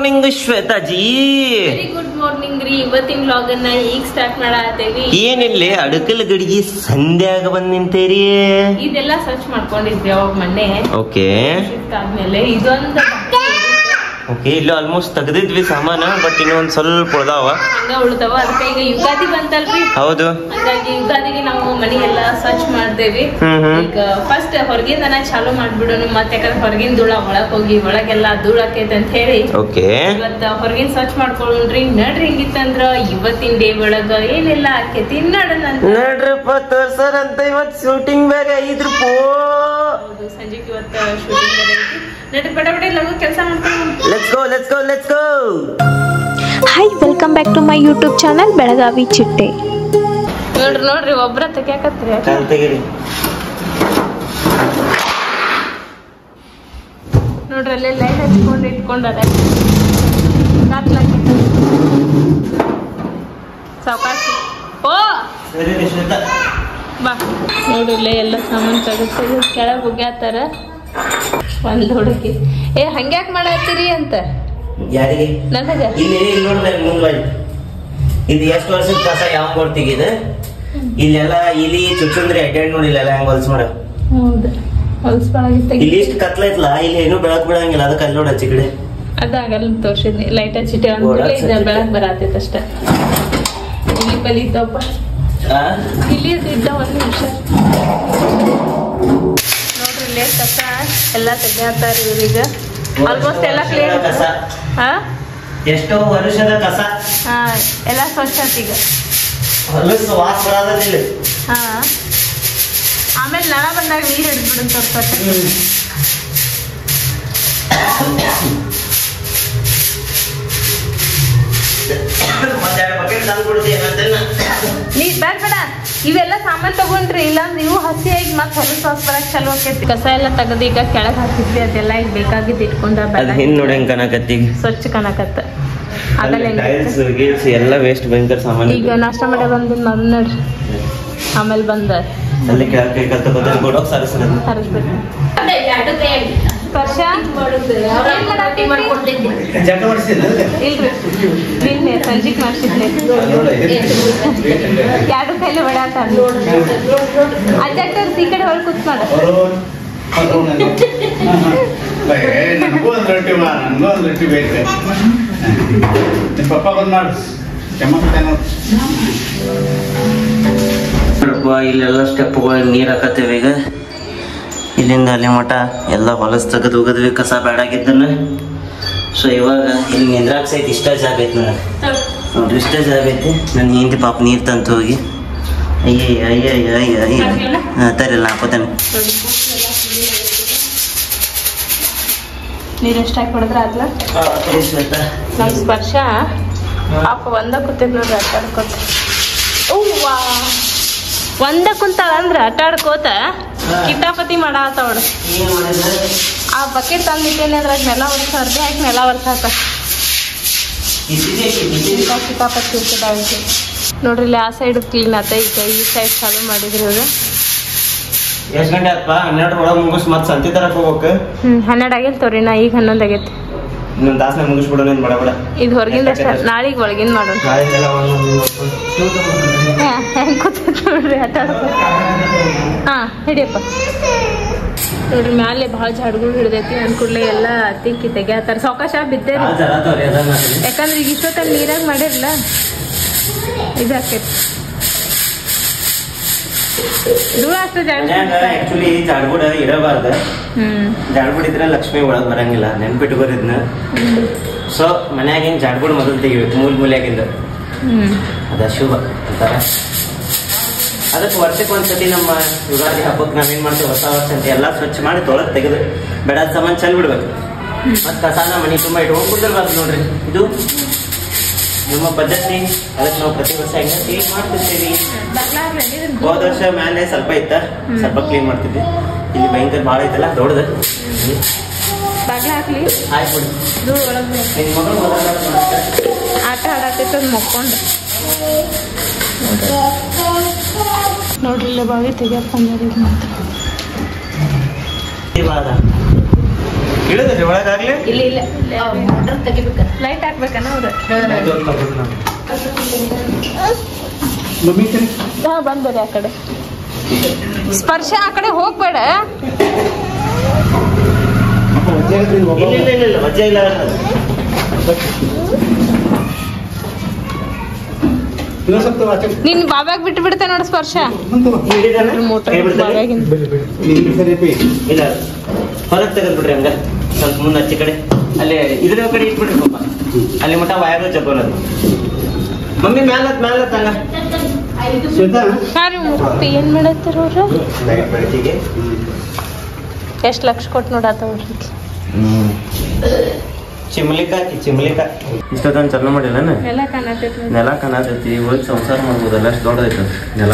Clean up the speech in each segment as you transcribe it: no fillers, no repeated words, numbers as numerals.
Morning Shweta G. Very good morning ರೀ. ಇವತ್ತಿನ vlog ಅನ್ನ ಈಗ ಸ್ಟಾರ್ಟ್ ಮಾಡಾತೇವಿ. ಏನಿಲ್ಲ ಅಡಕಲ್ ಗಡಿಗೆ ಸಂಧ್ಯಾಗ ಬಂದ್ ನಿಂತೇರಿ. ಇದೆಲ್ಲ ಸರ್ಚ್ ಮಾಡ್ಕೊಂಡಿದ್ವಿ ಅವಾಗ ಮೊನ್ನೆ. ಓಕೆ ಆದ್ಮೇಲೆ ಇದೊಂದು ಓಕೆ ಇಲ್ಲ ಆಲ್ಮೋಸ್ಟ್ ತೆಗ್ದಿದ್ವಿ ಸಾಮಾನ, ಬಟ್ ಇನ್ನೊಂದ್ ಸ್ವಲ್ಪ ಉಳ್ದಾವ, ಹಂಗ ಉಳ್ದಾವ. ಅದಕ್ಕೆ ಈಗ ಯುಗಾದಿ ಬಂತಲ್ರಿ. ಹೌದು, ಹಾಗಾಗಿ ಯುಗಾದಿಗೆ ನಾವು ಮನೆಗೆಲ್ಲ ಸರ್ಚ್ ಮಾಡ್ದೇವಿ. ಈಗ ಫಸ್ಟ್ ಹೊರಗಿಂದನ ಚಾಲು ಮಾಡ್ಬಿಡೋಣ, ಮತ್ತೆ ಯಾಕಂದ್ರೆ ಹೊರಗಿನ ಧೂಳ ಒಳಗ್ ಹೋಗಿ ಒಳಗೆಲ್ಲ ಧೂಳ ಆಕೈತೆ ಅಂತ ಹೇಳಿ ಓಕೆ ಇವತ್ತ ಹೊರಗಿನ ಸರ್ಚ್ ಮಾಡ್ಕೊಳ್ಳೋಣ್ರಿ. ನಡ್ರಿ ಹಿಂಗಿತ್ತಂದ್ರ ಇವತ್ತಿನ ಡೇ ಒಳಗ ಏನೆಲ್ಲ ಆಕೈತಿ ನೋಡೋಣ ಅಂತ. ನಡ್ರಪ್ಪ ತೋರ್ಸರ್ ಅಂತ ಇವತ್ ಶೂಟಿಂಗ್ ಬೇರೆ ಐತ್ರಿ. ಹೌದು, ಸಂಜೆಗೆ ಇವತ್ತ ಶೂಟಿಂಗ್ ಬೇರೆ ಐತಿ. ನಡ್ರಿ ಬಡ ಬಡ ಲಗು ಕೆಲಸ ಮಾಡ್ಕೊಂಡು let's go. Hi, welcome back to my YouTube channel Belagavi Chitte. ನೋಡ್ರಿ ಒಬ್ರ ತೆಗ್ಯಾಕತ್ರಿ. ನೋಡ್ರಿ ಅಲ್ಲೇ ಲೈಟ್ ಹಚ್ಕೊಂಡು ಇಟ್ಕೊಂಡದ ಸಾವಕಾಶ. ಓ ಬಾ ನೋಡ್ರಿ ಇಲ್ಲೇ ಎಲ್ಲ ಸಾಮಾನು ತೆಗೆದು ಕೆಳಗೆ ಹೋಗ್ಯಾತಾರ. ಒಂದ್ ಹುಡುಗಿ ಹಂಗ್ಯಾಕ್ ಮಾಡತ್ತೀರಿ ಅಂತ ಯಾರಿಗೆ ನನಗ ಇಲ್ಲಿ ನೋಡ್ಬೇಕು ಮುಂದ್ವಳಿ. ಇದು ಎಷ್ಟು ವರ್ಷದ ಕಸ ಯಾವ ಕೊಡ್ತೀಗಿದ ಇಲ್ಲೆಲ್ಲ ಇಲಿ ಚುಚ್ಚುಂದ್ರಿ ಅಡ್ಡಾಡ್ ನೋಡಿ ಇಲ್ಲೆಲ್ಲ ಹೆಂಗ್ ಹೊಲ್ಸ್ ಮಾಡ. ಹೌದು, ಹೊಲ್ಸ್ಕೊಳಗಿತ್ತ ಇಲ್ಲಿ ಇಷ್ಟು ಕತ್ಲ ಐತ್ಲಾ, ಇಲ್ಲಿ ಏನು ಬೆಳಕ್ ಬಿಡಂಗಿಲ್ಲ, ಅದಕ್ಕೆ ಅಲ್ಲಿ ನೋಡ ಹಚ್ಚಿ ಕಡೆ ಅದಾಗಲ್ಲ ತೋರ್ಸಿದ್ನಿ. ಲೈಟ್ ಹಚ್ಚಿಟ್ಟೆ ಅಂದ್ಬಿಡ್ಲೆ ಬೆಳಕ್ ಬರತೈತೆ ಅಷ್ಟ. ಇಲ್ಲಿ ಕಲಿತಪ್ಪ ಇಲ್ಲಿ ಇದ್ದ ಒಂದ್ ನಿಮಿಷ ನೋಡ್ರಿ ಇಲ್ಲೇ ಕಸ ಎಲ್ಲ ತೆಗ್ಯಾತಾರ ಇವ್ರೀಗ. ಆಲ್ಮೋಸ್ಟ್ ಎಲ್ಲ ಕ್ಲಿಯರ್. ಹಾ ಎಷ್ಟೋ ವರ್ಷದ ಕಸ ಹಾ ಎಲ್ಲ ಸ್ವಚ್ಛ ಈಗ. ಹೊಲಸ್ ವಾಸ ಬರೋದಿಲ್ಲ. ಹಾ ಆಮೇಲೆ ನಳ ಬಂದಾಗ ನೀರ್ ಹಿಡ್ಬಿಡು ಸ್ವಲ್ಪ. ನೀರ್ ಬೇಡ ಬೇಡ, ಇವೆಲ್ಲ ಸಾಮಾನ್ ತಗೊಂಡ್ರಿ, ಇಲ್ಲಾಂದ್ರೆ ಇವು ಹಸಿಯಾಗಿ ಮತ್ತೆ ಹೊಲಸ್ ವಾಸ ಬರಕ್ ಚಲೋ ಆಕೈತಿ. ಕಸ ಎಲ್ಲ ತೆಗದು ಈಗ ಕೆಳಗ್ ಹಾಕಿದ್ವಿ, ಅದೆಲ್ಲ ಈಗ ಬೇಕಾಗಿದ್ದು ಇಟ್ಕೊಂಡ ಹಿಂದ್ ನೋಡಿ ಹೆಂಗ್ ಕನಕತ್ತಿ, ಸ್ವಚ್ಛ ಕನಕತ್ತ. ಆಗಲ್ಲ ಎಲ್ಲ ವೇಸ್ಟ್ ಭಯಂಕರ ಸಾಮಾನು. ಈಗ ನಾಷ್ಟ ಮಾಡಿ ಬಂದಿದ್ ಮೊದಲು ನೋಡ್ರಿ, ಆಮೇಲೆ ಬಂದ ಅಲ್ಲಿ ಕೈ ಕಲ್ತಕೋಬೇಕು ಹರಿಸ್ಬೇಕು. ಸ್ಪರ್ಶ ಇಲ್ರಿ ನಿನ್ನೆ ಸಂಜಿಕ್ ಮಾಡ್ಸಿದ್ನೆ. ಎರಡು ಕೈಲಿ ಹೊಡ್ಯಾತ ಅಜ್ಜಾಕ್ಟರ್ ಈ ಕಡೆ ಹೊಳ್ ಕೂತ್ ಮಾಡ. ಇಲ್ಲೆಲ್ಲ ಸ್ಟೆಪ್ಗಳು ನೀರ್ ಹಾಕತ್ತೇವೆ. ಈಗ ಇಲ್ಲಿಂದ ಅಲ್ಲಿ ಮಠ ಎಲ್ಲ ಹೊಲಸ್ ತೆಗೆದು ಹೋಗದ್ವಿ ಕಸ ಬೇಡಾಗಿದ್ದನ್ನ. ಸೊ ಇವಾಗ ಇಲ್ಲಿ ನಿಂದ್ರಾಕ್ ಸೈತ್ ಇಷ್ಟ ಜಾಗ ಐತಿ ನನಗೆ ನೋಡ್ರಿ, ಇಷ್ಟ ಜಾಗ ಐತಿ. ನನ್ನ ಹಿಂದಿ ಪಾಪ ನೀರ್ ತಂತು ಹೋಗಿ ಅಯ್ಯ ತರಿಲ್ಲ ಹಾಕೋತಾನೆ. ನೀರ್ ಎಷ್ಟ್ ಹಾಕಿ ಹೊಡೆದ್ರ ಆದ್ಲ. ನಮ್ ಸ್ಪರ್ಶ ಪಾಪ ಒಂದ ಕೂತಿದ್ ನೋಡ್ರಿ ಆಟ ಆಡ್ಕೋತ. ಅವ್ವಾ ಒಂದ ಕುಂತಾಳ ಅಂದ್ರ ಆಟ ಆಡ್ಕೋತ ಕಿತಾಪತಿ ಮಾಡಾತವಳ. ಆ ಬಕೆಟ್ ತಂದಿಟ್ಟೇನೆ ಅದ್ರಾಗ ನೆಲ ಒರ್ಸ ಅರ್ಧೆ ಹಾಕಿ ನೆಲ ಒರ್ಸಾತ ಕಿತಾಪತಿ ಇರ್ತದ. ನೋಡ್ರಿ ಇಲ್ಲಿ ಆ ಸೈಡ್ ಕ್ಲೀನ್ ಆತ. ಈಗ ಈ ಸೈಡ್ ಚಾಲು ಮಾಡಿದ್ರು ಇವ್ರು. ಎಷ್ಟ್ ಗಂಟೆ ಆತ್ಪ? 12 ಒಳಗೆ ಮುಗಿಸ್ ಮತ್ತೆ ಸಂತಿ ತರಕ್ ಹೋಗ್ಬೇಕು. 12 ಆಗೈತೆ ತೋರಿ, ನಾ ಈಗ 11 ಆಗೈತಿ. ಇನ್ನೊಂದು ತಾಸನ ಮುಗಿಸ್ಬಿಡೋಣ ಬಡ ಬಡ. ಇದು ಹೊರಗಿಂದ ಅಷ್ಟ, ನಾಳೆಗೆ ಒಳಗಿಂದ ಮಾಡೋಣ. ಹೆಂಗ್ ಕೂತೈತಿ ನೋಡ್ರಿ ಆಟ ಆಡ್ಕೊ. ಹಾ ಹಿಡಿಯಪ್ಪ. ನೋಡ್ರಿ ಮ್ಯಾಲೆ ಭಾಳ ಜಾಡ್ಗಳು ಹಿಡ್ದೈತಿ. ಅಂದ್ ಕೂಡ್ಲೆ ಎಲ್ಲ ತಿಕ್ಕಿ ತೆಗ್ಯಾತಾರ. ಸಾವಕಾಶ ಬಿದ್ದೇರಿ, ಯಾಕಂದ್ರೆ ಈಗ ಇಷ್ಟೊತ್ತಲ್ಲಿ ನೀರಾಗ ಮಾಡಿರಲ್ಲ ಇದು ಆಕೈತಿ. ಧೂಳ ಅಷ್ಟು ಆಕ್ಚುಲಿ ಜಾಡ್ಬುಡ ಇಡಬಾರ್ದು. ಜಾಡ್ಬುಡ ಇದ್ರೆ ಲಕ್ಷ್ಮಿ ಒಳಗ್ ಬರಂಗಿಲ್ಲ, ನೆನ್ಪಿಟ್ಕೋರಿದ್ನ. ಸೊ ಮನ್ಯಾಗಿನ್ ಜಾಡ್ಬುಡ ಮೊದಲು ತೆಗಿಬೇಕು, ಮೂಲ್ಯಾಗಿಂದ. ಅದ ಶುಭ ಅಂತಾರ. ಅದಕ್ಕೆ ವರ್ಷಕ್ಕೆ ಒಂದ್ಸತಿ ನಮ್ಮ ಯುಗಾದಿ ಹಬ್ಬಕ್ಕೆ ನಾವೇನ್ ಮಾಡ್ತೀವಿ, ಹೊಸ ವರ್ಷ ಅಂತ ಎಲ್ಲ ಸ್ವಚ್ಛ ಮಾಡಿ ತೊಳಗ್ ತೆಗೆದು ಬೇಡ ಸಾಮಾನು ಚೆಲ್ ಬಿಡ್ಬೇಕು. ಮತ್ ಕಸಾನ ಮನಿ ತುಂಬಾ ಇಟ್ಕೊಂಡ್ ಕುಂದಿರ್ಬಾರ್ದು. ನೋಡ್ರಿ ಇದು ನಮ್ಮ ಪದ್ಧತಿ. ಅದಕ್ಕೆ ನಾವು ಪ್ರತಿ ವರ್ಷ ಕ್ಲೀನ್ ಮಾಡ್ತಿರ್ತೀವಿ. ಹೋದ ವರ್ಷ ಮೇಲೆ ಸ್ವಲ್ಪ ಇತ್ತ, ಸ್ವಲ್ಪ ಕ್ಲೀನ್ ಮಾಡ್ತಿದ್ವಿ. ಇಲ್ಲಿ ಭಯಂಕರ ಭಾಳ ಐತಲ್ಲ ದೊಡ್ಡದ. ಆಯ್ತು ನಿನ್ ಮಗಳು ಆಟ ಆಡತೈತ ಮಕ್ಕೊಂಡು ನೋಡ್ರಿ ಇಲ್ಲ ಬಾವಿ ತೆಗಿಯಕ್ ಬಂದ. ಇಳಿದ್ರಿ ಒಳಗಾಗ್ಲಿ ಇಲ್ಲ ಮೋಟರ್ ತೆಗಿಬೇಕ ಲೈಟ್ ಹಾಕ್ಬೇಕನ ಅವ್ರ ಬಂದ್ರಿ ಆ ಕಡೆ ಸ್ಪರ್ಶ ಆ ಕಡೆ ಹೋಗ್ಬೇಡ ಇಲ್ಲ ವಜ್ಜೆ ಇಲ್ಲ ನಿನ್ ಬಾಬ್ಯಾಗ ಬಿಟ್ಟು ಬಿಡ್ತೆ ನೋಡ ಸ್ಪರ್ಶ ಮೋಟರ್ ಇಲ್ಲ ಹೊರಗೆ ತೆಗೆದ್ ಬಿಡ್ರಿ ಹಂಗ ಸ್ವಲ್ಪ ಮುಂದೆ ಹಚ್ಚಿ ಕಡೆ ಅಲ್ಲಿ ಇದ್ರ ಕಡೆ ಇಟ್ಬಿಡ್ರಿ ಪಾಪ ಅಲ್ಲಿ ಮಟ್ಟ ವಯರ್ ಜಗ್ಗೋನದು ಮಮ್ಮಿ ಮ್ಯಾಲತ್ ಹಂಗ ಏನ್ ಮಾಡತ್ತಾರ ಅವ್ರ ಎಷ್ಟ್ ಲಕ್ಷ ಕೊಟ್ಟು ನೋಡತ್ತವ್ರಿ ಚಿಮ್ಲಿಕ ಇಷ್ಟೊಂದು ಚಲೋ ಮಾಡಿಲ್ಲ ನೆಲ ಕಾಣತೈತಿ ಹೋಗಿ ಸಂಸಾರ ಮಾಡ್ಬೋದಲ್ಲ ಅಷ್ಟು ದೊಡ್ಡದೈತ ನೆಲ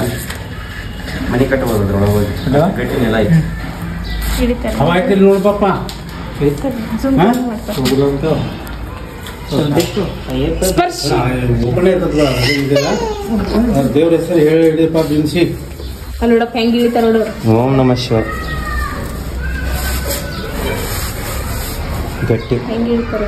ಮನಿ ಕಟ್ಟಬಹುದು ಅದ್ರೊಳಗೆ ಹೋಗಿ ಗಟ್ಟಿ ನೆಲ ಐತಿ ನೋಡ್ಪಪ್ಪ ದೇವ್ರ ಹೆಸರು ಹೇಳಿಪ್ಪ ಬಿನ್ಸಿ ಅಲ್ಲಿ ನೋಡಪ್ಪ ಹೆಂಗ್ ಇಳಿತಾರ ನೋಡೋರು ಓಂ ನಮಃ ಶಿವಾಯ ಗಟ್ಟಿ ಹೆಂಗ್ ಇಳಿತಾರ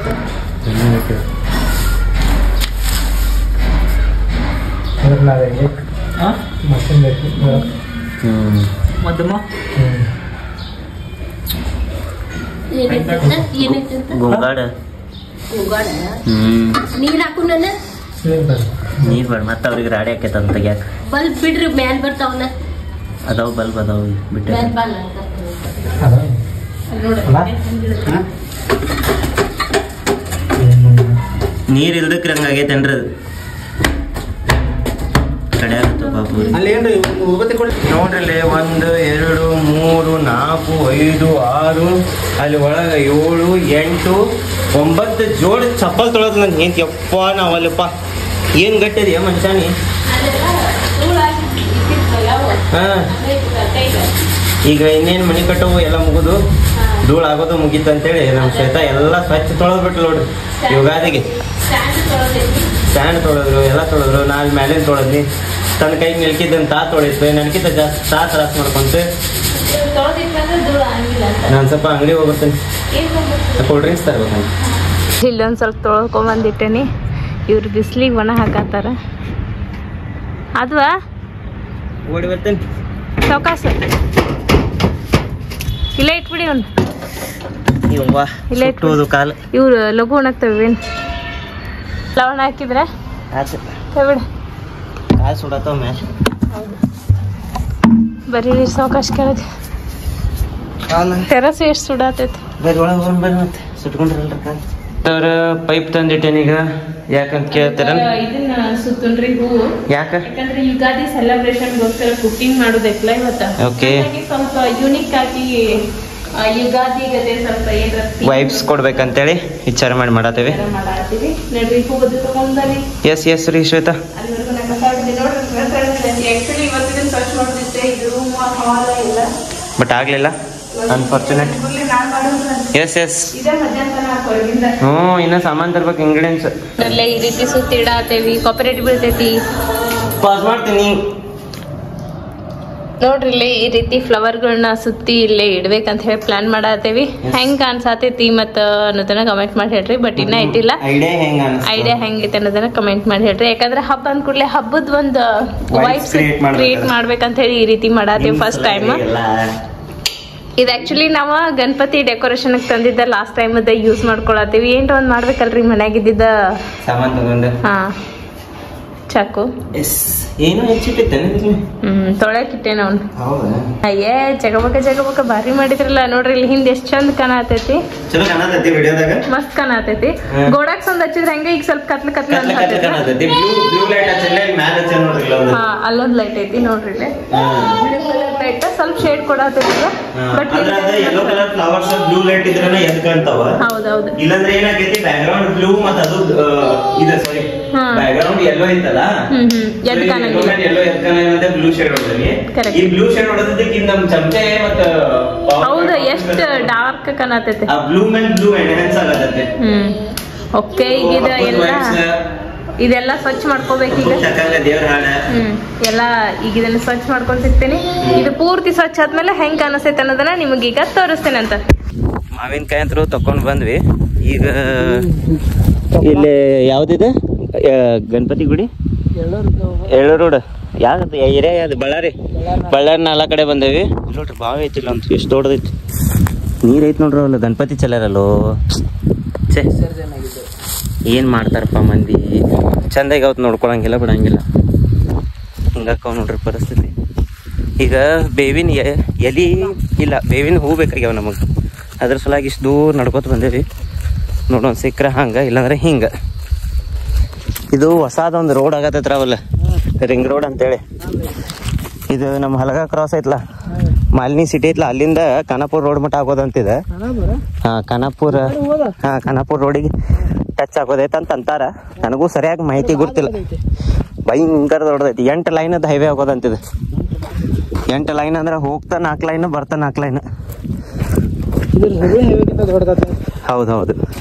ಗೋಗಾಡ ನೀರ್ ಹಾಕು ನೀರ್ ಬೇಡ ಮತ್ತೆ ಅವ್ರಿಗೆ ರಾಡಿ ಹಾಕೈತಂತ ಯಾಕೆ ಬಲ್ಬ್ ಬಿಡ್ರಿ ಮ್ಯಾಲ್ ಬರ್ತಾವಲ್ಲ ಅದಾವ ಬಲ್ಬ್ ಅದಾವ ಬಿಟ್ಟೆ ನೀರ್ ಇಲ್ದಕ್ರಿ ಹಂಗಾಗೈತೇನ್ರಿ ಅದು ಕಡೆ ಆಗುತ್ತೆ ಬಾಬು ನೋಡ್ರಿ 1 2 3 4 5 6 ಅಲ್ಲಿ ಒಳಗ 7 8 9 ಜೋಡಿ ಚಪ್ಪಲ್ ತೊಳದ್ ನನ್ ಹೆಂತ ಯಪ್ಪ ನಾವಲ್ಲಪ್ಪ ಏನ್ ಗಟ್ಟಿದೆಯಾ ಮನುಷ್ಯನಿ ಹಾ ಈಗ ಇನ್ನೇನ್ ಮನಿ ಕಟ್ಟವು ಎಲ್ಲ ಮುಗಿದು ಧೂಳ್ ಆಗೋದು ಮುಗೀತು ಅಂತೇಳಿ ನಮ್ ಶ್ವೇತ ಎಲ್ಲ ಸ್ವಚ್ಛ ತೊಳೆದ್ಬಿಟ್ಲು ನೋಡ್ರಿ ಯುಗಾದಿಗೆ ಸ್ಟ್ಯಾಂಡ್ ತೊಳೆದ್ರು ಎಲ್ಲ ತೊಳೆದ್ರು ನಾಲ್ ಮ್ಯಾಲಿನ ತೊಳೆದ್ನಿ ತನ್ನ ಕೈ ನಿಲ್ಕಿದ್ದನ್ ತೊಳಿತು ನನಗಿಂತ ಜಾಸ್ತಿ ತ್ರಾಸ ಮಾಡ್ಕೊಂತ ನಾನು ಸ್ವಲ್ಪ ಅಂಗಡಿ ಹೋಗ್ತೇನೆ ಕೂಲ್ ಡ್ರಿಂಕ್ಸ್ ತರ್ಬೇಕಂತ ಇಲ್ಲೊಂದು ಸ್ವಲ್ಪ ತೊಳ್ಕೊಂಬಂದಿಟ್ಟೇನಿ ಇವ್ರು ಬಿಸಿಲಿಗೆ ಒಣ ಹಾಕತ್ತಾರ ಅದ್ವಾ ಓಡಿ ಬರ್ತೇನೆ ಸಾವಕಾಶ ಇಲ್ಲೇ ಇಟ್ಬಿಡಿ ಅವ್ನು ಇಲ್ಲೇ ಇಟ್ಟು ಕಾಲು ಇವ್ರು ಲಘು ಒಣಗ್ತವೇನು ಲವಣ ಹಾಕಿದ್ರೆ ಬಿಡ ಕಾಲು ಸುಡತ್ತವ ಮ್ಯಾಚ್ ಬರೀ ಸಾವಕಾಶ ಕೇಳಿದೆ ಟೆರಸ್ ಎಷ್ಟು ಸುಡಾತೈತಿ ಬರ್ರಿ ಒಳಗೆ ಹೋಗೋಣ ಬರ್ರಿ ಮತ್ತೆ ಸುಟ್ಕೊಂಡ್ರಲ್ರಿ ಕಾಲು ಅವ್ರ ಪೈಪ್ ತಂದಿಟ್ಟೇನೀಗ ಯಾಕಂತ ಕೇಳ್ತಾರ ಇದನ್ನ ಸುತ್ತನ್ರಿ ಹೂವು ಯಾಕ ಯಾಕಂದ್ರೆ ಯುಗಾದಿ ಸೆಲೆಬ್ರೇಷನ್ಗೋಸ್ಕರ ಕುಕಿಂಗ್ ಮಾಡೋದೈತ್ಲ ಇವತ್ತ ಓಕೆ ಸ್ವಲ್ಪ ಯೂನಿಕ್ ಆಗಿ ಯುಗಾದಿ ಗತೆ ಸ್ವಲ್ಪ ಏನಾರ ವೈಬ್ಸ್ ಕೊಡ್ಬೇಕಂತೇಳಿ ವಿಚಾರ ಮಾಡಿ ಮಾಡತ್ತೇವೆ ಮಾಡಾತೀವಿ ನೋಡ್ರಿ ಹೂವದ್ದು ತಗೊಂಡ್ಬನ್ನಿ ಎಸ್ ರೀ ಶ್ವೇತಾ ಅಲ್ಲಿವರೆಗೂ ನಾ ಮಾತಾಡ್ತೀನಿ ನೋಡ್ರಿ ಆಕ್ಚುಲಿ ಇವತ್ತಿನ ಸರ್ಚ್ ಮಾಡೋದಿತ್ತೆ ಇದು ರೂಮ್ ಹಾಲ್ ಎಲ್ಲ ಬಟ್ ಆಗ್ಲಿಲ್ಲ ಅನ್ಫಾರ್ಚುನೇಟ್ ಎಸ್ ಇದೇ ಮಧ್ಯಾಹ್ನ ಹೊರಗಿಂದ ಇನ್ನ ಸಾಮಾನ್ ತರ್ಬೇಕು ಇಂಗ್ರೀಡಿಯನ್ಸ್ ಅಲ್ಲೇ ಈ ರೀತಿ ಸುತ್ತಿ ಇಡಾತೇವಿ ಕಾಪರೇಟ್ ಬೀಳ್ತೈತಿ ಪಾಸ್ ಮಾಡ್ತೀನಿ ನೋಡ್ರಿ ಇಲ್ಲಿ ಈ ರೀತಿ ಫ್ಲವರ್ಗಳನ್ನ ಸುತ್ತಿ ಇಲ್ಲೇ ಇಡ್ಬೇಕಂತ ಹೇಳಿ ಪ್ಲಾನ್ ಮಾಡಾತೇವಿ ಹೆಂಗ್ ಕಾಣ್ಸಾತೈತಿ ಮತ್ತ ಅನ್ನೋದನ್ನ ಕಮೆಂಟ್ ಮಾಡಿ ಹೇಳ್ರಿ ಬಟ್ ಇನ್ನ ಇಟ್ಟಿಲ್ಲ ಐಡಿಯಾ ಹೆಂಗೈತೆ ಅನ್ನೋದನ್ನ ಕಮೆಂಟ್ ಮಾಡಿ ಹೇಳ್ರಿ ಯಾಕಂದ್ರೆ ಹಬ್ಬ ಅಂದ ಕೂಡಲೇ ಹಬ್ಬದ ಒಂದು ವೈಬ್ಸ್ ಕ್ರಿಯೇಟ್ ಮಾಡ್ಬೇಕಂತ ಹೇಳಿ ಈ ರೀತಿ ಮಾಡಾತೇವಿ ಫಸ್ಟ್ ಟೈಮ್ ಇದು ಆಕ್ಚುಲಿ ನಾವು ಗಣಪತಿ ಡೆಕೋರೇಷನ್ ತಂದಿದ್ದ ಲಾಸ್ಟ್ ಟೈಮ್ ಅದ ಯೂಸ್ ಮಾಡ್ಕೊಳತೀವಿ ಏನ್ರ ಒಂದ್ ಮಾಡ್ಬೇಕಲ್ರಿ ಮನ್ಯಾಗಿದ್ದ ಸಾಮಾನ್ ತಗೊಂಡು ಹಾ ಚಾಕು ಏನು ಹೆಚ್ಚಿಟ್ಟೈತೆ ತೊಳಕಿಟ್ಟೆ ನಾವು ಅಯ್ಯೇ ಜಗಬಕ ಭಾರಿ ಮಾಡಿದ್ರಲ್ಲ ನೋಡ್ರಿ ಇಲ್ಲಿ ಹಿಂದೆ ಎಷ್ಟ್ ಚಂದ ಕಾಣತೈತಿ ಚಲೋ ಕಾಣತೈತಿ ವಿಡಿಯೋದಾಗ ಮಸ್ತ್ ಕಾಣತೈತಿ ಗೋಡಾಕ್ ಸಂದ್ ಹಚ್ಚಿದ್ರ ಹಂಗ ಈಗ ಸ್ವಲ್ಪ ಕತ್ಲ ಹಾ ಅಲ್ಲೊಂದ್ ಲೈಟ್ ಐತಿ ನೋಡ್ರಿ ಇಲ್ಲಿ ಲೈಟ್ ಸ್ವಲ್ಪ ಶೇಡ್ ಕೊಡತೈತಿ but yellow colour flowers blue light ಇದ್ರನ ಎದ್ ಕಾಣ್ತಾವ ಹೌದೌದು ಇಲ್ಲಂದ್ರೆ ಏನಾಗೈತಿ ಬ್ಯಾಕ್ ಗ್ರೌಂಡ್ ಬ್ಲೂ ಮತ್ತೆ ಅದು ಇದೆ ಸಾರಿ ಬ್ಯಾಕ್ ಗ್ರೌಂಡ್ ಯೆಲ್ಲೋ ಇತ್ತಲ್ಲ ಎದ್ ಕಾಣಂಗಿಲ್ಲ ಯೆಲ್ಲೋ ಎದ್ ಕಾಣಂಗಿಲ್ಲ ಬ್ಲೂ ಶೇಡ್ ಹೊಡೆದ್ವಿ ಈ ಬ್ಲೂ ಶೇಡ್ ಹೊಡೆದಕ್ಕೆ ನಮ್ ಚಮಚೆ ಮತ್ತೆ ಹೌದು ಎಷ್ಟು ಡಾರ್ಕ್ ಕಾಣತೈತಿ ಆ ಬ್ಲೂ ಮೇಲೆ ಬ್ಲೂ ಎನ್ಹಾನ್ಸ್ ಆಗತೈತಿ ಓಕೆ ಈಗ ಇದೆಲ್ಲ ಸ್ವಚ್ಛ ಮಾಡ್ಕೋಬೇಕೀಗ ಎಲ್ಲ ಈಗ ಇದನ್ನ ಸ್ವಚ್ಛ ಮಾಡ್ಕೊಂತಿರ್ತೀನಿ ಇದು ಪೂರ್ತಿ ಸ್ವಚ್ಛ ಆದ್ಮೇಲೆ ಹೆಂಗ್ ಕಾಣಿಸ್ತೈತೆ ಅನ್ನೋದನ್ನ ನಿಮಗೀಗ ತೋರಿಸ್ತೇನೆ ಅಂತ ಮಾವಿನಕಾಯಿ ಅಂತೂ ತಕೊಂಡು ಬಂದ್ವಿ. ಈಗ ಇಲ್ಲಿ ಯಾವುದಿದೆ ಗಣಪತಿ ಗುಡಿ ಎಳ್ಳೂರು ರೋಡ್ ಯಾವ್ದು ಏರಿಯಾ ಯಾವ್ದು? ಬಳ್ಳಾರಿ 4 ಕಡೆ ಬಂದೇವಿ. ನೋಡ್ರಿ ಬಾವಿ ಐತಿಲ್ಲ ಅಂತ ಎಷ್ಟು ದೊಡ್ಡದೈತಿ. ನೀರು ಐತಿ ನೋಡ್ರಿ. ಅಲ್ಲ ಗಣಪತಿ ಚಲರಲ್ಲೋ ಛೇ ಏನು ಮಾಡ್ತಾರಪ್ಪ ಮಂದಿ. ಚಂದಾಗಿ ಅವತ್ತು ನೋಡ್ಕೊಳಂಗಿಲ್ಲ ಬಿಡಂಗಿಲ್ಲ. ಹಿಂಗಾಕವ್ ನೋಡ್ರಿ ಪರಿಸ್ಥಿತಿ. ಈಗ ಬೇವಿನ ಎಲೆ ಇಲ್ಲ, ಬೇವಿನ ಹೂ ಬೇಕಾಗ್ಯಾವ ನಮಗೆ. ಅದ್ರ ಸಲುವಾಗಿ ಇಷ್ಟು ದೂರ ನಡ್ಕೊತ ಬಂದೇವಿ. ನೋಡೋಣ ಸಿಕ್ಕರೆ ಹಂಗೆ, ಇಲ್ಲಾಂದ್ರೆ ಹಿಂಗೆ. ಇದು ಹೊಸದೊಂದು ರೋಡ್ ಆಗತ್ತೈತ್ರ ಅವಲ್ಲ, ರಿಂಗ್ ರೋಡ್ ಅಂತೇಳಿ. ಇದು ನಮ್ಮ ಹಲಗ ಕ್ರಾಸ್ ಐತ್ಲ, ಮಾಲಿನಿ ಸಿಟಿ ಐತ್ಲ, ಅಲ್ಲಿಂದ ಖಾನಾಪುರ ರೋಡ್ ಮಟ್ಟ ಆಗೋದಂತಿದೆ. ಖಾನಾಪುರ ರೋಡಿಗೆ ಟಚ್ ಆಗೋದೈತೆ ಅಂತ ಅಂತಾರ. ನನಗೂ ಸರಿಯಾಗಿ ಮಾಹಿತಿ ಗೊತ್ತಿಲ್ಲ. ಭಯಂಕರ ದೊಡ್ಡದೈತಿ. 8 ಲೈನದ ಹೈವೇ ಆಗೋದಂತಿದೆ. 8 ಲೈನ್ ಅಂದ್ರೆ ಹೋಗ್ತಾ 4 ಲೈನ್, ಬರ್ತಾ 4 ಲೈನ್. ಹೌದೌದು.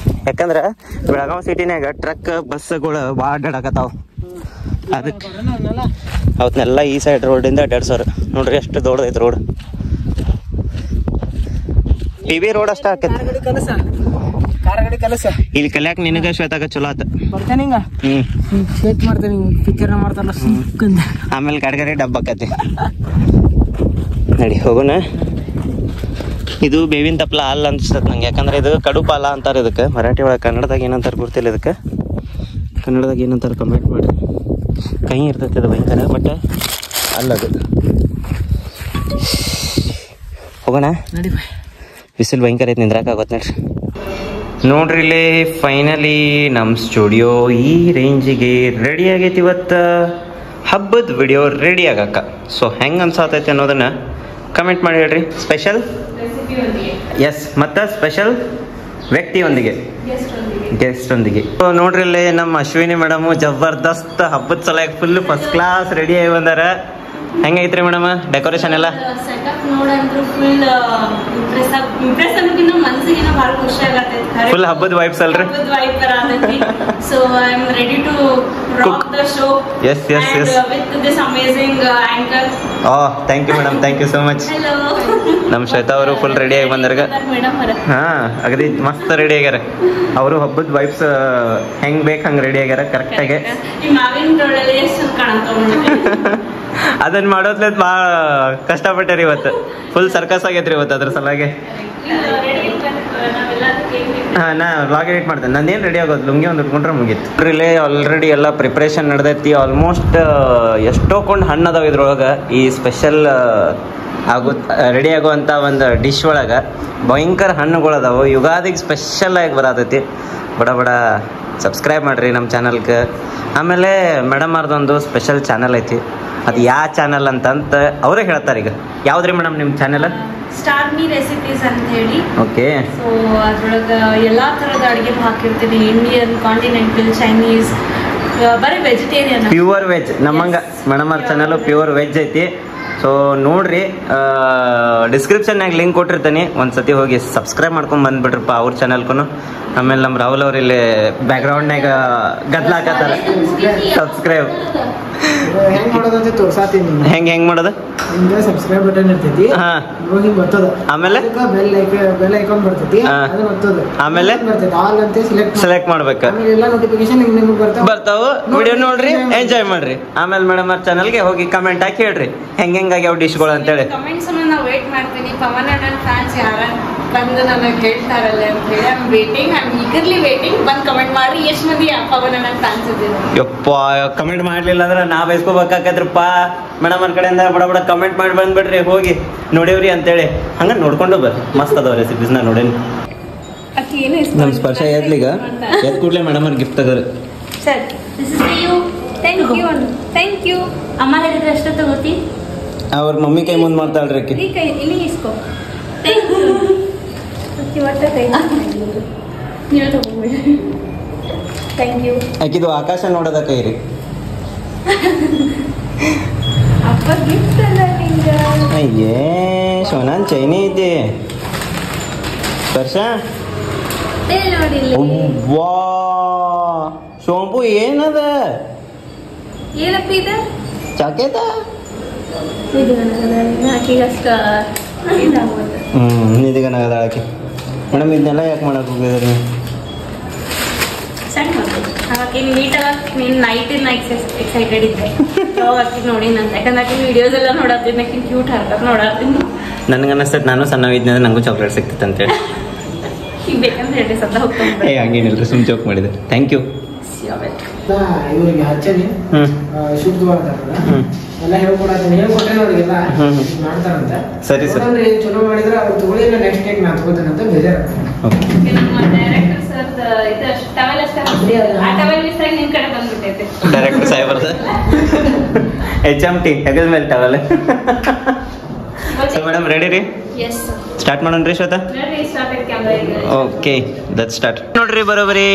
ಯಾಕಂದ್ರೆ ಬೆಳಗಾವಿ ಸಿಟಿನ್ಯಾಗ ಟ್ರಕ್ ಬಸ್ಗಳು ಭಾಳ ಅಡ್ಡಾಡಕತ್ತಾವ. ಅದಕ್ಕೆ ಅವತ್ನೆಲ್ಲ ಈ ಸೈಡ್ ರೋಡಿಂದ ಅಡ್ಡಾಡ್ಸೋರು. ನೋಡ್ರಿ ಎಷ್ಟು ದೊಡ್ಡದೈತೆ ರೋಡ್. PB ರೋಡ್ ಅಷ್ಟ ಆಕೈತಿ. ಇಲ್ಲಿ ಕಲ್ಯಾಕ ನಿನಗ ಶ್ವೇತಾಗ ಚಲೋ ಆತ. ಆಮೇಲೆ ಗಾಡಿ ಡಬ್ಬ ಆಕತಿ. ನಡಿ ಹೋಗೋಣ. ಇದು ಬೇವಿನ ತಪ್ಪಲ ಹಾಲ್ ಅನ್ಸ್ತದ ನಂಗೆ. ಯಾಕಂದ್ರೆ ಇದು ಕಡು ಪಾಲ ಅಂತಾರೆ ಇದಕ್ಕೆ. ಮರಾಠಿ ಒಳಗೆ, ಕನ್ನಡದಾಗ ಏನಂತಾರೆ ಗೊತ್ತಿಲ್ಲ ಇದಕ್ಕೆ. ಕನ್ನಡದಾಗ ಏನಂತಾರೆ ಕಮೆಂಟ್ ಮಾಡ್ರಿ. ಕೈ ಇರ್ತೈತೆ ಅದು ಭಯಂಕರ, ಬಟ್ ಅಲ್ಲದು. ಹೋಗೋಣ. ಬಿಸಿಲು ಭಯಂಕರ ಐತೆ, ನಿಂದ್ರಾಕಾಗೋತ್ ನೋಡ್ರಿ. ನೋಡ್ರಿ ಇಲ್ಲಿ ಫೈನಲಿ ನಮ್ಮ ಸ್ಟುಡಿಯೋ ಈ ರೇಂಜಿಗೆ ರೆಡಿ ಆಗೈತಿ. ಇವತ್ತು ಹಬ್ಬದ ವಿಡಿಯೋ ರೆಡಿ ಆಗಕ್ಕ. ಸೊ ಹೆಂಗೆ ಅನ್ಸಾತೈತೆ ಅನ್ನೋದನ್ನ ಕಮೆಂಟ್ ಮಾಡಿ ಹೇಳ್ರಿ. ಸ್ಪೆಷಲ್ ಎಸ್, ಮತ್ತು ಸ್ಪೆಷಲ್ ವ್ಯಕ್ತಿಯೊಂದಿಗೆ, ಗೆಸ್ಟ್ ಒಂದಿಗೆ. ನೋಡ್ರಿ ಇಲ್ಲಿ ನಮ್ಮ ಅಶ್ವಿನಿ ಮೇಡಮ್ ಜಬರ್ದಸ್ತ್ ಹಬ್ಬದ ಸಲುವಾಗಿ ಫುಲ್ ಫಸ್ಟ್ ಕ್ಲಾಸ್ ರೆಡಿ ಆಗಿ ಬಂದಾರ. ಹೆಂಗೈತ್ರಿ ಮೇಡಮ್ ಡೆಕೋರೇಷನ್ ಎಲ್ಲ? ಸೆಟಪ್ ನೋಡಂದ್ರು ಫುಲ್ ಇಂಪ್ರೆಸ್ ಅನ್ನೋಕಿನ್ನ ಮನಸ್ಸಿಗೆ ಬಹಳ ಖುಷಿ ಆಗತೈತಿ. ಫುಲ್ ಹಬ್ಬದ ವೈಬ್ಸ್ ಅಲ್ರಿ? ಹಬ್ಬದ ವೈಬ್ ಬರತೈತಿ. So I am ready to rock the show. Yes yes yes, with this amazing anchor. Thank you madam, thank you so much. Hello. ನಮ್ಮ ಶ್ವೇತಾ ಅವರು ಫುಲ್ ರೆಡಿ ಆಗಿ ಬಂದಾರ. ಹಾ, ಅಗದಿ ಮಸ್ತ್ ರೆಡಿ ಆಗ್ಯಾರ. ಅವರು ಹಬ್ಬದ ವೈಬ್ಸ್ ಹೆಂಗ್ ಬೇಕು ಹಂಗೆ ರೆಡಿ ಆಗ್ಯಾರ ಕರೆಕ್ಟ್ ಆಗಿ. ಅದನ್ನ ಮಾಡೋದ್ಲೇದ್ ಭಾಳ ಕಷ್ಟಪಟ್ಟಾರಿ ಇವತ್ತು. ಫುಲ್ ಸರ್ಕಸ್ ಆಗೈತ್ರಿ ಇವತ್ತು. ಅದ್ರ ಸಲುವಾಗಿ ನಾ ವ್ಲಾಗ್ ಎಡಿಟ್ ಮಾಡ್ತೇನೆ. ನಂದೇನು ರೆಡಿ ಆಗೋದು, ಲುಂಗಿ ಒಂದು ಉಟ್ಕೊಂಡ್ರೆ ಮುಗೀತು. ಇಲ್ಲೇ ಆಲ್ರೆಡಿ ಎಲ್ಲ ಪ್ರಿಪ್ರೇಷನ್ ನಡೆದೈತಿ. ಆಲ್ಮೋಸ್ಟ್ ಎಷ್ಟೋಕೊಂಡು ಹಣ್ಣು ಅದಾವ ಇದ್ರೊಳಗೆ. ಈ ಸ್ಪೆಷಲ್ ರೆಡಿ ಆಗುವಂಥ ಒಂದು ಡಿಶ್ ಒಳಗೆ ಭಯಂಕರ ಹಣ್ಣುಗಳು ಅದಾವು. ಯುಗಾದಿಗೆ ಸ್ಪೆಷಲ್ ಆಗಿ ಬರತೈತಿ. ಬಡ ಸಬ್ಸ್ಕ್ರೈಬ್ ಮಾಡಿರಿ ನಮ್ಮ ಚಾನಲ್ಗೆ. ಆಮೇಲೆ ಮೇಡಮ್ ಅವ್ರದ್ದೊಂದು ಸ್ಪೆಷಲ್ ಚಾನಲ್ ಐತಿ. ಅದು ಯಾವ ಚಾನಲ್ ಅಂತ ಅವರೇ ಹೇಳ್ತಾರೆ. ಈಗ ಯಾವ್ದ್ರಿ ಮೇಡಮ್ ನಿಮ್ಮ ಚಾನಲ್? ಸ್ಟಾರ್ ಮೀ ರೆಸಿಪೀಸ್ ಅಂತ ಹೇಳಿ. ಓಕೆ. ಸೊ ಅದ್ರೊಳಗೆ ಎಲ್ಲಾ ತರದ ಅಡುಗೆ ಹಾಕಿರ್ತೀನಿ. ಇಂಡಿಯನ್, ಕಾಂಟಿನೆಂಟಲ್, ಚೈನೀಸ್, ಬರೀ ವೆಜಿಟೇರಿಯನ್, ಪ್ಯೂರ್ ವೆಜ್. ನಮ್ಮಂಗ ಮೇಡಮ್ ಅವ್ರ ಚಾನಲ್ ಪ್ಯೂರ್ ವೆಜ್ ಐತಿ. ಸೊ ನೋಡ್ರಿ, ಡಿಸ್ಕ್ರಿಪ್ಷನ್ನಾಗ ಲಿಂಕ್ ಕೊಟ್ಟಿರ್ತೀನಿ. ಒಂದ್ಸತಿ ಹೋಗಿ ಸಬ್ಸ್ಕ್ರೈಬ್ ಮಾಡ್ಕೊಂಡು ಬಂದ್ಬಿಟ್ರಪ್ಪ ಅವ್ರ ಚಾನಲ್ಗೂ. ಆಮೇಲೆ ನಮ್ಮ ರಾಹುಲ್ ಅವ್ರು ಇಲ್ಲಿ ಬ್ಯಾಕ್ಗ್ರೌಂಡ್ನಾಗ ಗದ್ಲಾಕತ್ತಾರ. ಸಬ್ಸ್ಕ್ರೈಬ್ ಹೆಂಗ್ ಮಾಡೋದಂತ ತೋರ್ಸಾತೀನಿ. ಹೆಂಗ್ ಮಾಡೋದು? ಸಬ್ಸ್ಕ್ರೈಬ್ ಬಟನ್ ಇರ್ತೈತಿ, ಹೋಗಿ ಬರ್ತದ. ಆಮೇಲೆ ಬೆಲ್ ಐಕಾನ್ ಬರ್ತೈತಿ, ಅದು ಬರ್ತದ. ಆಮೇಲೆ ಆಲ್ ಅಂತ ಸೆಲೆಕ್ಟ್ ಮಾಡ್ಬೇಕು. ಎಲ್ಲ ನೋಟಿಫಿಕೇಶನ್ ನಿಮ್ಗೆ ಬರ್ತಾವ. ವಿಡಿಯೋ ನೋಡ್ರಿ, ಎಂಜಾಯ್ ಮಾಡ್ರಿ. ಆಮೇಲೆ ಮೇಡಮ್ ಅವ್ರ ಚಾನಲ್ಗೆ ಹೋಗಿ ಕಮೆಂಟ್ ಹಾಕಿ ಹೇಳ್ರಿ ಹೆಂಗಾಗ್ಯಾವ ಡಿಶ್ಗಳು ಅಂತೇಳಿ. ಕಮೆಂಟ್ಸ್ ನಾವು ವೇಟ್ ಮಾಡ್ತೀನಿ. ಪವನ್ ಅಣ್ಣನ ಫ್ಯಾನ್ಸ್ ಯಾರ ಬಂದು ನನಗೆ ಹೇಳ್ತಾರಲ್ಲ ಅಂತ ಹೇಳಿ I am waiting, I am eagerly waiting. ಬಂದು ಕಮೆಂಟ್ ಮಾಡ್ರಿ ಎಷ್ಟು ಮಂದಿ ಪವನ್ ಅಣ್ಣನ ಫ್ಯಾನ್ಸ್ ಇದ್ದೀವಿ. ಯಪ್ಪ, ಕಮೆಂಟ್ ಮಾಡ್ಲಿಲ್ಲ ಅಂದ್ರೆ ನಾ ಬಯಸ್ಕೋಬೇಕಾಕತ್ರಪ್ಪ. ಮೇಡಮ್ ಅವ್ರ ಕಡೆಯಿಂದ ಬಡ ಕಮೆಂಟ್ ಮಾಡಿ ಬಂದ್ಬಿಡ್ರಿ. ಹೋಗಿ ನೋಡಿವ್ರಿ ಅಂತೇಳಿ ಹಂಗ ನೋಡ್ಕೊಂಡು ಬರ್ರಿ. ಮಸ್ತ್ ಅದಾವ ರೆಸಿಪೀಸ್. ನಾ ನೋಡೇನಿ. ನಮ್ಮ ಸ್ಪರ್ಶ ಎದ್ಲಿಗ ಎದ್ ಕೂಡ್ಲೆ ಮೇಡಮ್ ಅವ್ರ ಗಿಫ್ಟ್ ತಗೋರಿ. Sir, this is you. Thank you, thank you. ಅಮ್ಮ ಹೇಳಿದ್ರೆ ಅಷ್ಟೇ ತಗೋತಿ. ಅವ್ರ ಮಮ್ಮಿ ಕೈ ಮುಂದೆ ಮಾಡ್ತಾಳ್ರಿ ಆಕಿ. ಈ ಕೈ ಇಲ್ಲಿ ಇಸ್ಕೋ. Thank you. ನೀವು ತಗೋಬೇಡಿ. Thank you. ಆಕಿದು ಆಕಾಶ ನೋಡೋದ ಕೈ ರೀ. ಅಪ್ಪ ಗಿಫ್ಟ್ ಅಲ್ಲ ನಿಂಗ. ಅಯ್ಯೇ ಸೋನಾನ್ ಚೈನಿ ಐತಿ. ಸ್ಪರ್ಶ ನೋಡಿ. ವಾ, ಸೋಂಪು ಏನದ? ಏನಪ್ಪ ಇದು? ಚಾಕೇತ. ಇದು ಆಕಿಗಷ್ಟ ನಿಧಿಗನಾಗದ ಆಕಿ. ಮೇಡಮ್ ಇದನ್ನೆಲ್ಲ ಯಾಕೆ ಮಾಡಕ್ ಹೋಗಿದ್ರಿ? ಸಣ್ಣ ಮಕ್ಕಳು ಅವಾಗ ನೀಟಾಗಿ ನೀನು ನೈಟಿನ ಎಕ್ಸೈಟೆಡ್ ಇದ್ದೆ ಯಾವಾಗ ಆಕಿ ನೋಡಿ ನಂತ ಯಾಕಂದ್ರೆ ಆಕಿ ವಿಡಿಯೋಸ್ ಎಲ್ಲ ನೋಡತ್ತೀನಿ ಆಕಿ ಕ್ಯೂಟ್ ಹರ್ಕತ್ ನೋಡತ್ತೀನಿ. ನನ್ಗೆ ಅನಿಸ್ತದೆ ನಾನು ಸಣ್ಣವಿದ್ದೆ ಅಂದ್ರೆ ನಂಗೂ ಚಾಕ್ಲೇಟ್ ಸಿಕ್ತಿತ್ತು ಅಂತೇಳಿ. ಈಗ ಬೇಕಂದ್ರೆ ಹೇಳಿ ಸದ್ದ ಹೋಗ್ಕೊಂಡು ಏ ಹಂಗೇನಿಲ್ರಿ ಸುಮ್ ಜೋಕ್ ಮಾಡಿದೆ. Thank you. ಇವ್ರಿಗೆ ಹಚ್ಚನಿ ಶುದ್ಧ ಮಾಡ್ತಾರಲ್ಲ ಎಲ್ಲ ಹೇಳ್ಕೊಟ್ಟೆ ಅವ್ರಿಗೆಲ್ಲ ಮಾಡ್ತಾರಂತ. ಸರಿ ಸರ್. ಚಲೋ ಮಾಡಿದ್ರೆ ಅವ್ರು ತಗೊಳ್ಳಿ ನೆಕ್ಸ್ಟ್ ಟೈಮ್ ನಾನು ತಗೋತೇನಂತ ಬೇಜಾರಾಗ್ತದೆ. ಡೈರೆಕ್ಟರ್ ಸಾಹೇಬರ್ದ HMT ಹೆಗಲ್ ಮೇಲೆ ಟವಲ್. ಸೊ ಮೇಡಮ್ ರೆಡಿ ರೀ? ಸ್ಟಾರ್ಟ್ ಮಾಡೋಣ್ರಿ ಶ್ವೇತಾ? Okay that start. ನೋಡ್ರಿ ಬರೋಬರಿ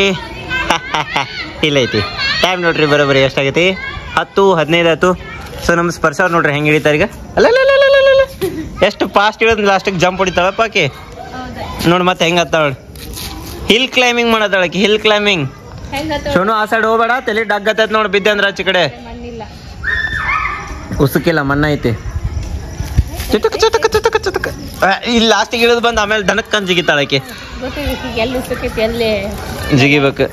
ಇಲ್ಲ ಐತಿ ಟೈಮ್ ನೋಡ್ರಿ ಬರೋಬರಿ ಎಷ್ಟಾಗೈತಿ? 10-15 ಆಯ್ತು. ಸೊ ನಮ್ಮ ಸ್ಪರ್ಶ ಅವ್ರು ನೋಡ್ರಿ ಹೆಂಗೆ ಹಿಡಿತಾರೆ ಈಗ. ಅಲ್ಲ ಎಷ್ಟು ಫಾಸ್ಟ್ ಇಳೋದು ಲಾಸ್ಟಿಗೆ ಜಂಪ್ ಹೊಡಿತಾಳಪ್ಪ ಆಕಿ ನೋಡಿ. ಮತ್ತೆ ಹೆಂಗೆ ಹತ್ತಾಳ ಹಿಲ್ ಕ್ಲೈಂಬಿಂಗ್ ಮಾಡತ್ತಾಳಕಿ. ಹಿಲ್ ಕ್ಲೈಂಬಿಂಗ್ ಸೋನು ಆ ಸೈಡ್ ಹೋಗ್ಬೇಡ ತಲೆ ಡಗ್ಗತ್ತೈತೆ ನೋಡಿ ಬಿದ್ದೆ ಅಂದ್ರೆ ಆಚೆ ಕಡೆ ಉಸುಕಿಲ್ಲ ಮಣ್ಣ ಐತಿ. ಚುಟುಕ್ ಚುಟುಕ್ ಚುಟುಕ್ ಚುಟುಕ್ ಇಲ್ಲಿ ಲಾಸ್ಟಿಗೆ ಇಳಿದು ಬಂದು ಆಮೇಲೆ ದನಕ್ಕಂತ ಜಿಗಿತಾಳಕಿ. ಜಿಗಿಬೇಕು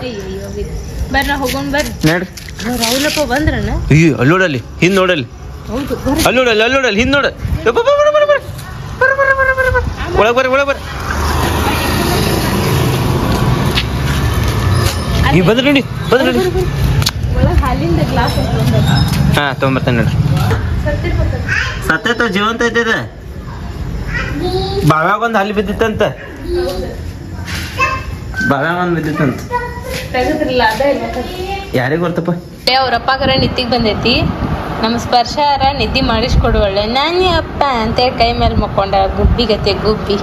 ನೋಡ್ರಿ. ಅಯ್ಯೋ ಅಲ್ಲಿ ನೋಡಲ್ಲಿ ಹಿಂದ್ ನೋಡಲ್ಲಿ ಅಲ್ಲಿ ನೋಡಲ್ಲಿ ಅಲ್ಲಿ ನೋಡಲ್ಲಿ ಹಿಂದ್ ನೋಡ. ಒಳಗೆ ಬರ್ರಿ ಒಳಗೆ ಬರ್ರಿ. ನೀವು ಬಂದ್ರಿ ನೋಡಿ ಬಂದ್ರಿ ನೋಡಿ. ಹಾ ತೊಗೊಂಬರ್ತೇನೆ ನೋಡ್ರಿ. ಸತ್ತೈತ ಜೀವಂತ ಐತದ. ಬಾವ್ಯಾಗ ಒಂದು ಹಲ್ಲಿ ಬಿದ್ದಿತ್ತಂತ. ಬಾವ್ಯಾಗ ಒಂದು ಬಿದ್ದಿತ್ತಂತ. ಯಾರಿಗೆ ಗೊತ್ತಪ್ಪ? ಅವ್ರಪ್ಪಗಾರ ನಿದ್ದಿಗೆ ಬಂದೈತಿ. ನಮ್ಮ ಸ್ಪರ್ಶಾರ ನಿದ್ದೆ ಮಾಡಿಸ್ಕೊಡುವಳ್ಳೆ. ನಾನೇ ಅಪ್ಪ ಅಂತೇಳಿ ಕೈ ಮೇಲೆ ಮಕ್ಕೊಂಡ ಗುಬ್ಬಿ ಗತೆ ಗುಬ್ಬಿ.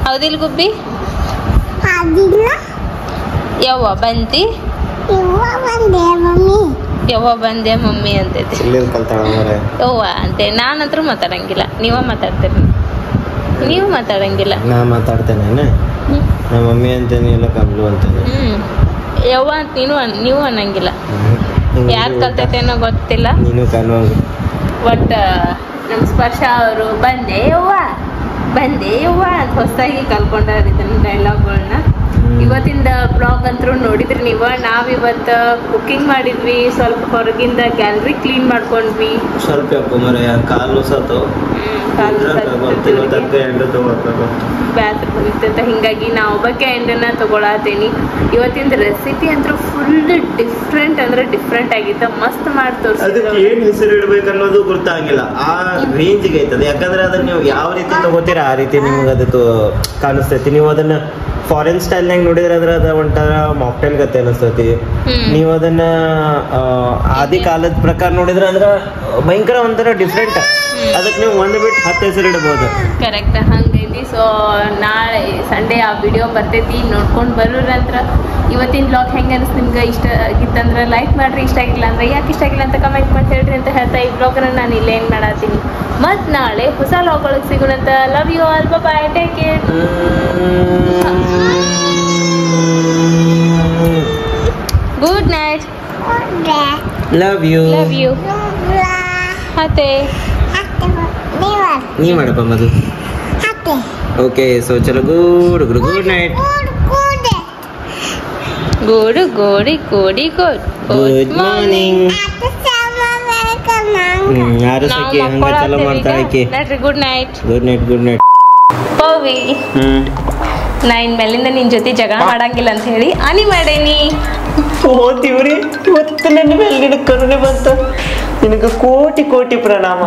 ಹೌದಿಲ್ಲ ಗುಬ್ಬಿ? ಯವ್ವ ಬಂತಿ? ಯವ್ವ ಬಂದೆ ಮಮ್ಮಿ ಅಂತೈತಿ. ಯವ್ವ ಅಂತೆ. ನಾನಂತರೂ ಮಾತಾಡಂಗಿಲ್ಲ. ನೀವ ಮಾತಾಡ್ತೀರಿ. ನೀವು ಮಾತಾಡಂಗಿಲ್ಲ. ನಾ ಮಾತಾಡ್ತೇನೆ ನಮ್ಮ ಮಮ್ಮಿ ಅಂತೇನೆ ಇಲ್ಲ ಕಬ್ಲು ಅಂತೇನೆ. ಯವ್ವ ಅಂತ ನೀವು ಅನ್ನಂಗಿಲ್ಲ. ಯಾರು ಕಲ್ತೈತೇನೋ ಗೊತ್ತಿಲ್ಲ. ನೀನು ಬಟ್ ನಮ್ಮ ಸ್ಪರ್ಶ ಅವರು ಬಂದೆ ಯವ್ವ ಅಂತ ಹೊಸದಾಗಿ ಕಲ್ಕೊಂಡಾರ ಇದನ್ನ ಡೈಲಾಗ್ಗಳನ್ನ. ಇವತ್ತಿಂದ ಬ್ಲಾಗ್ ಅಂತೂ ನೋಡಿದ್ರಿ ನೀವು. ನಾವಿವತ್ತು ಕುಕಿಂಗ್ ಮಾಡಿದ್ವಿ. ಸ್ವಲ್ಪ ಹೊರಗಿಂದ ಗ್ಯಾಲರಿ ಕ್ಲೀನ್ ಮಾಡ್ಕೊಂಡ್ವಿ. ಸ್ವಲ್ಪ ಕಾಲು ಸತ್ತು ಬ್ಯಾಸ್ರ ಬಂದಿತ್ತ. ಹಿಂಗಾಗಿ ನಾ ಒಬ್ಬಕ್ಕೆ ಎಂಡನ್ನ ತಗೊಳತೀನಿ. ಇವತ್ತಿಂದ ರೆಸಿಪಿ ಅಂತೂ ಫುಲ್ ಡಿಫ್ರೆಂಟ್ ಅಂದ್ರೆ ಡಿಫ್ರೆಂಟ್ ಆಗಿತ್ತು. ಮಸ್ತ್ ಮಾಡಿ ತೋರಿಸಿದ್ರು. ಏನ್ ಹೆಸರು ಇಡ್ಬೇಕು ಅನ್ನೋದು ಗೊತ್ತಾಗಿಲ್ಲ. ಆ ರೇಂಜ್ಗೆ ಐತದ. ಯಾಕಂದ್ರೆ ಅದನ್ನ ನೀವು ಯಾವ ರೀತಿ ತಗೋತೀರಾ ಆ ರೀತಿ ನಿಮ್ಗೆ ಅದು ಕಾಣಿಸ್ತೈತಿ. ನೀವು ಅದನ್ನ ಫಾರಿನ್ ಸ್ಟೈಲ್ನಾಗ ನೋಡಿದ್ರೆ ಅದ್ರ ಅದ ಒಂಥರ ಮಾಕ್ಟೇಲ್ ಗತೆ ಅನಿಸ್ತೈತಿ. ನೀವು ಅದನ್ನ ಆದಿ ಕಾಲದ ಪ್ರಕಾರ ನೋಡಿದ್ರೆ ಅದ್ರ ಭಯಂಕರ ಒಂಥರ ಡಿಫ್ರೆಂಟ್. ಅದಕ್ಕೆ ನೀವು ಒಂದು ಬಿಟ್ಟು 10 ಹೆಸರು ಇಡಬಹುದು. ಕರೆಕ್ಟ್ ಹಂಗೈತಿ. ಸೊ ನಾಳೆ ಸಂಡೇ ಆ ವಿಡಿಯೋ ಬರ್ತೈತಿ, ನೋಡ್ಕೊಂಡು ಬರೋರಂತ್ರ. ಇವತ್ತಿನ ಬ್ಲಾಗ್ ಹೆಂಗೆ ಅನಿಸ್ತು ನಿಮ್ಗೆ? ಇಷ್ಟ ಆಗಿತ್ತಂದ್ರೆ ಲೈಕ್ ಮಾಡಿರಿ. ಇಷ್ಟ ಆಗಿಲ್ಲ ಅಂದ್ರೆ ಯಾಕೆ ಇಷ್ಟ ಆಗಿಲ್ಲ ಅಂತ ಕಮೆಂಟ್ ಮಾಡಿ ಹೇಳ್ರಿ ಅಂತ ಹೇಳ್ತಾ ಈ ಬ್ಲಾಗ್ನ ನಾನು ಇಲ್ಲೇ ಏನು ಮಾಡತ್ತೀನಿ. ಮತ್ತು ನಾಳೆ ಹೊಸ ಬ್ಲಾಗ್ ಒಳಗೆ ಸಿಗೋಣಂತ. Love you all. Bye. Take care. Good night. Love you. Love you. ಮತ್ತೆ ನೀ ಮಾಡಪ್ಪ ಮಧು. ಓಕೆ ಸೊ ಚಲೋ ಗುಡ್ ಗುಡ್ ನೈಟ್. ಗುಡ್ ಗೋಡಿ ಗೋಡಿ ಗುಡ್ ಗುಡ್ ಮಾರ್ನಿಂಗ್. ಯಾರು ಸಖಿ ಹಂಗ ಚಲೋ ಮಾಡ್ತಾಳೆ. Good night. Good night good night. Pavi ನಾ ಇನ್ಮೇಲಿಂದ ನಿನ್ ಜೊತೆ ಜಗಳ ಮಾಡಂಗಿಲ್ಲ ಅಂತ ಹೇಳಿ ಆನಿ ಮಾಡೇನಿ. ಓದ್ತೀವ್ರಿ ಇವತ್ತು ನನ್ನ ಮೇಲೆ ನಿನಗೆ ಕರುಣೆ ಬಂತು. ನಿನಗೆ ಕೋಟಿ ಕೋಟಿ ಪ್ರಣಾಮ.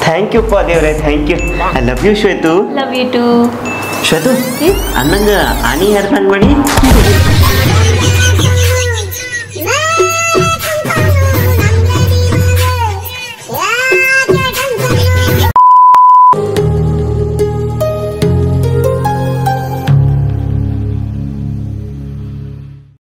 ಥ್ಯಾಂಕ್ ಯು ಪಾ ದೇವ್ರೆ. Thank you. I love you Shwetu. Love you too. Shwetu ಅನ್ನಂಗ ಆನಿ ಹೇರ್ ಬ್ಯಾಂಡ್ ಮಾಡಿ